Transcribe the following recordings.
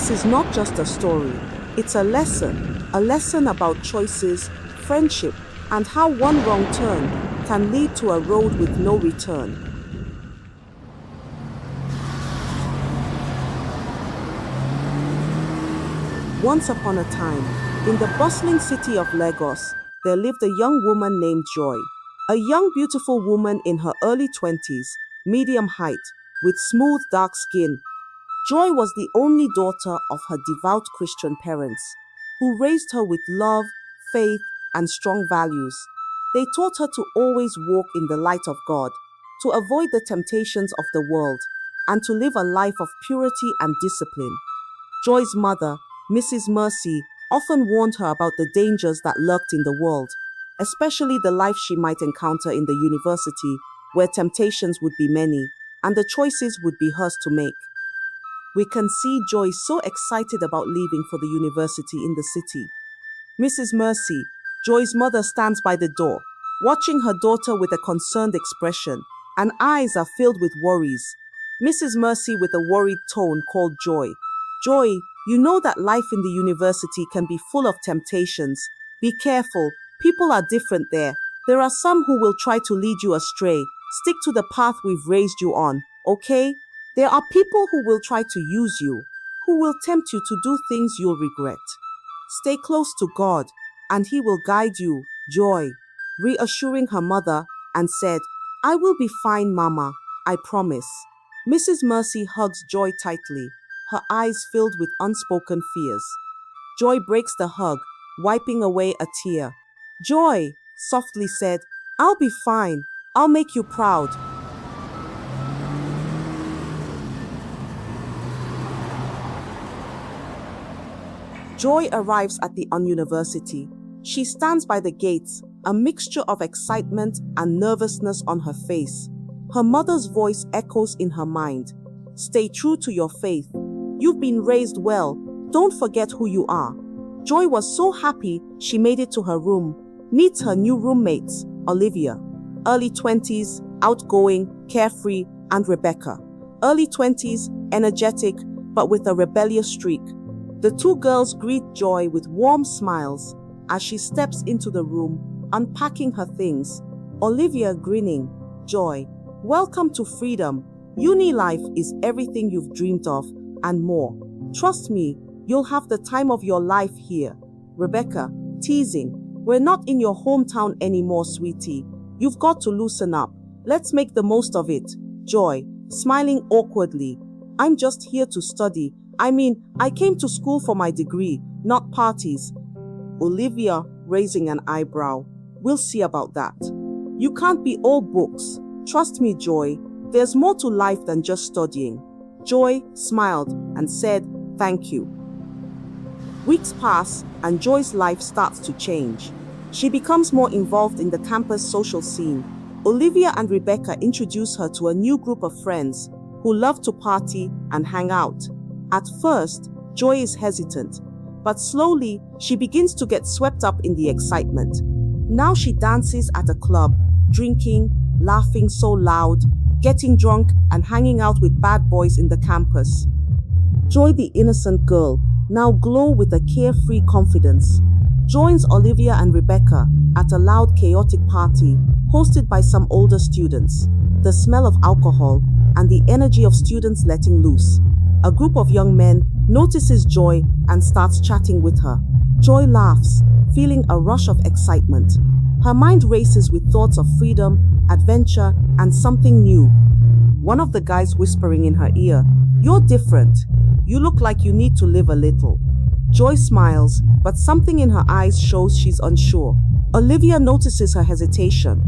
this is not just a story, it's a lesson about choices, friendship, and how one wrong turn can lead to a road with no return. Once upon a time, in the bustling city of Lagos, there lived a young woman named Joy. A young, beautiful woman in her early 20s, medium height, with smooth, dark skin. Joy was the only daughter of her devout Christian parents, who raised her with love, faith, and strong values. They taught her to always walk in the light of God, to avoid the temptations of the world, and to live a life of purity and discipline. Joy's mother, Mrs. Mercy, often warned her about the dangers that lurked in the world, especially the life she might encounter in the university, where temptations would be many, and the choices would be hers to make. We can see Joy so excited about leaving for the university in the city. Mrs. Mercy, Joy's mother, stands by the door, watching her daughter with a concerned expression, and eyes are filled with worries. Mrs. Mercy, with a worried tone, called Joy. Joy, you know that life in the university can be full of temptations. Be careful, people are different there. There are some who will try to lead you astray. Stick to the path we've raised you on, okay? There are people who will try to use you, who will tempt you to do things you'll regret. Stay close to God, and He will guide you, Joy, reassuring her mother, and said, I will be fine, Mama, I promise. Mrs. Mercy hugs Joy tightly, her eyes filled with unspoken fears. Joy breaks the hug, wiping away a tear. Joy, softly said, I'll be fine. I'll make you proud. Joy arrives at the university. She stands by the gates, a mixture of excitement and nervousness on her face. Her mother's voice echoes in her mind. Stay true to your faith. You've been raised well. Don't forget who you are. Joy was so happy she made it to her room, meets her new roommates, Olivia. Early 20s, outgoing, carefree, and Rebecca. Early 20s, energetic, but with a rebellious streak. The two girls greet Joy with warm smiles as she steps into the room, unpacking her things. Olivia grinning, Joy, welcome to freedom. Uni life is everything you've dreamed of and more. Trust me, you'll have the time of your life here. Rebecca, teasing, we're not in your hometown anymore, sweetie. You've got to loosen up. Let's make the most of it. Joy, smiling awkwardly, I'm just here to study. I came to school for my degree, not parties. Olivia, raising an eyebrow, we'll see about that. You can't be all books. Trust me, Joy, there's more to life than just studying. Joy smiled and said, thank you. Weeks pass and Joy's life starts to change. She becomes more involved in the campus social scene. Olivia and Rebecca introduce her to a new group of friends who love to party and hang out. At first, Joy is hesitant, but slowly she begins to get swept up in the excitement. Now she dances at a club, drinking, laughing so loud, getting drunk, and hanging out with bad boys in the campus. Joy, the innocent girl, now glow with a carefree confidence, joins Olivia and Rebecca at a loud, chaotic party hosted by some older students. The smell of alcohol and the energy of students letting loose. A group of young men notices Joy and starts chatting with her. Joy laughs, feeling a rush of excitement. Her mind races with thoughts of freedom, adventure, and something new. One of the guys whispering in her ear, "You're different. You look like you need to live a little." Joy smiles, but something in her eyes shows she's unsure. Olivia notices her hesitation.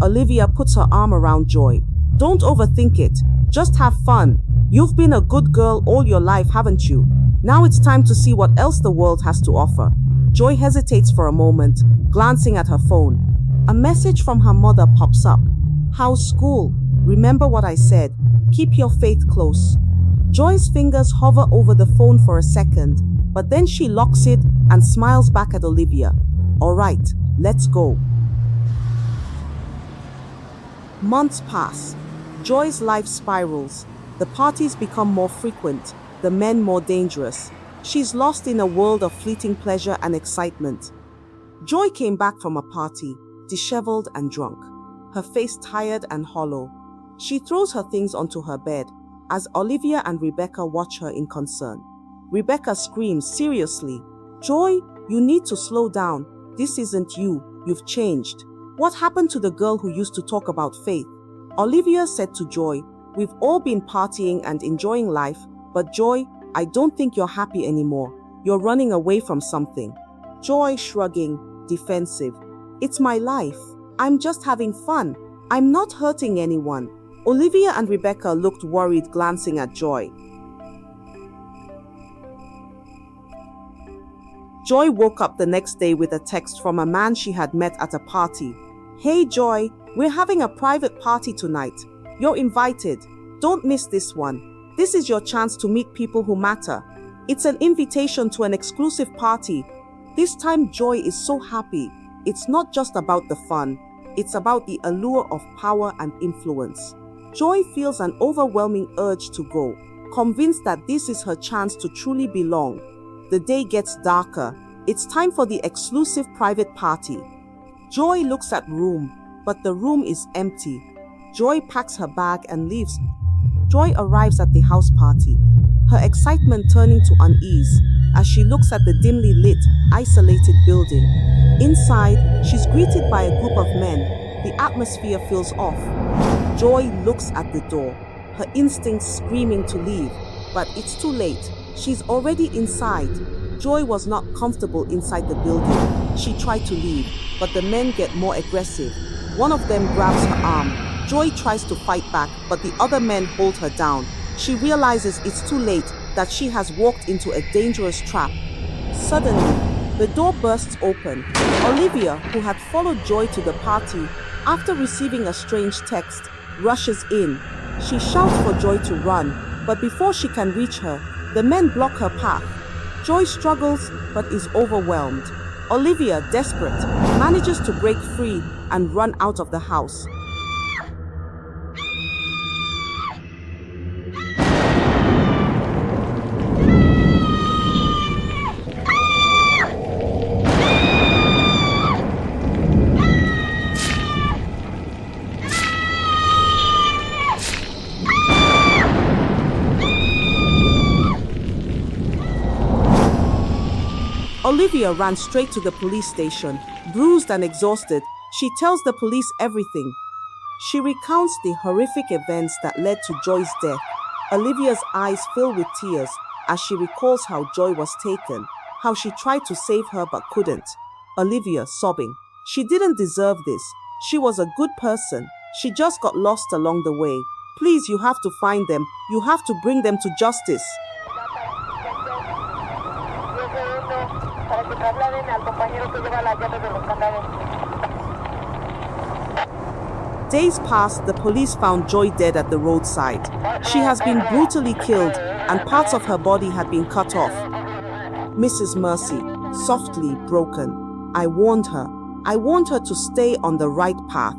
Olivia puts her arm around Joy. "Don't overthink it. Just have fun. You've been a good girl all your life, haven't you? Now it's time to see what else the world has to offer." Joy hesitates for a moment, glancing at her phone. A message from her mother pops up. "How's school? Remember what I said. Keep your faith close." Joy's fingers hover over the phone for a second, but then she locks it and smiles back at Olivia. "All right, let's go." Months pass. Joy's life spirals. The parties become more frequent, the men more dangerous. She's lost in a world of fleeting pleasure and excitement. Joy came back from a party, disheveled and drunk, her face tired and hollow. She throws her things onto her bed as Olivia and Rebecca watch her in concern. Rebecca screams, "Seriously, Joy, you need to slow down. This isn't you, you've changed. What happened to the girl who used to talk about faith?" Olivia said to Joy, "We've all been partying and enjoying life, but Joy, I don't think you're happy anymore. You're running away from something." Joy shrugging, defensive. "It's my life. I'm just having fun. I'm not hurting anyone." Olivia and Rebecca looked worried, glancing at Joy. Joy woke up the next day with a text from a man she had met at a party. "Hey Joy, we're having a private party tonight. You're invited. Don't miss this one. This is your chance to meet people who matter. It's an invitation to an exclusive party." This time Joy is so happy. It's not just about the fun. It's about the allure of power and influence. Joy feels an overwhelming urge to go, convinced that this is her chance to truly belong. The day gets darker. It's time for the exclusive private party. Joy looks at room, but the room is empty. Joy packs her bag and leaves. Joy arrives at the house party, her excitement turning to unease as she looks at the dimly lit, isolated building. Inside, she's greeted by a group of men. The atmosphere feels off. Joy looks at the door, her instincts screaming to leave, but it's too late. She's already inside. Joy was not comfortable inside the building. She tried to leave, but the men get more aggressive. One of them grabs her arm. Joy tries to fight back, but the other men hold her down. She realizes it's too late, that she has walked into a dangerous trap. Suddenly, the door bursts open. Olivia, who had followed Joy to the party, after receiving a strange text, rushes in. She shouts for Joy to run, but before she can reach her, the men block her path. Joy struggles, but is overwhelmed. Olivia, desperate, manages to break free and run out of the house. Olivia ran straight to the police station. Bruised and exhausted, she tells the police everything. She recounts the horrific events that led to Joy's death. Olivia's eyes fill with tears as she recalls how Joy was taken, how she tried to save her but couldn't. Olivia, sobbing, "She didn't deserve this. She was a good person. She just got lost along the way. Please, you have to find them. You have to bring them to justice." Days passed. The police found Joy dead at the roadside. She has been brutally killed and parts of her body had been cut off. Mrs. Mercy, softly broken. I warned her to stay on the right path."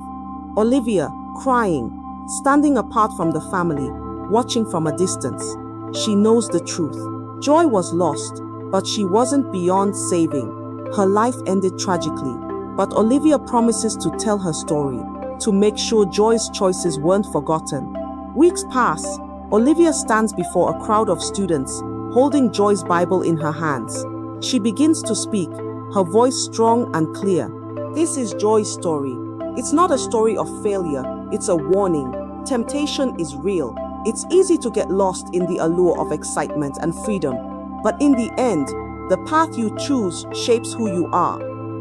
Olivia, crying, standing apart from the family, watching from a distance. She knows the truth. Joy was lost, but she wasn't beyond saving. Her life ended tragically, but Olivia promises to tell her story, to make sure Joy's choices weren't forgotten. Weeks pass. Olivia stands before a crowd of students, holding Joy's Bible in her hands. She begins to speak, her voice strong and clear. This is Joy's story. It's not a story of failure, it's a warning. Temptation is real. It's easy to get lost in the allure of excitement and freedom. But in the end, the path you choose shapes who you are.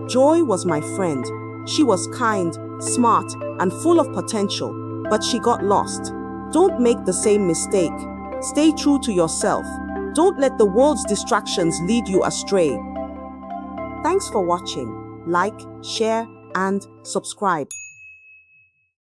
Joy was my friend. She was kind, smart, and full of potential, but she got lost. Don't make the same mistake. Stay true to yourself. Don't let the world's distractions lead you astray. Thanks for watching. Like, share, and subscribe.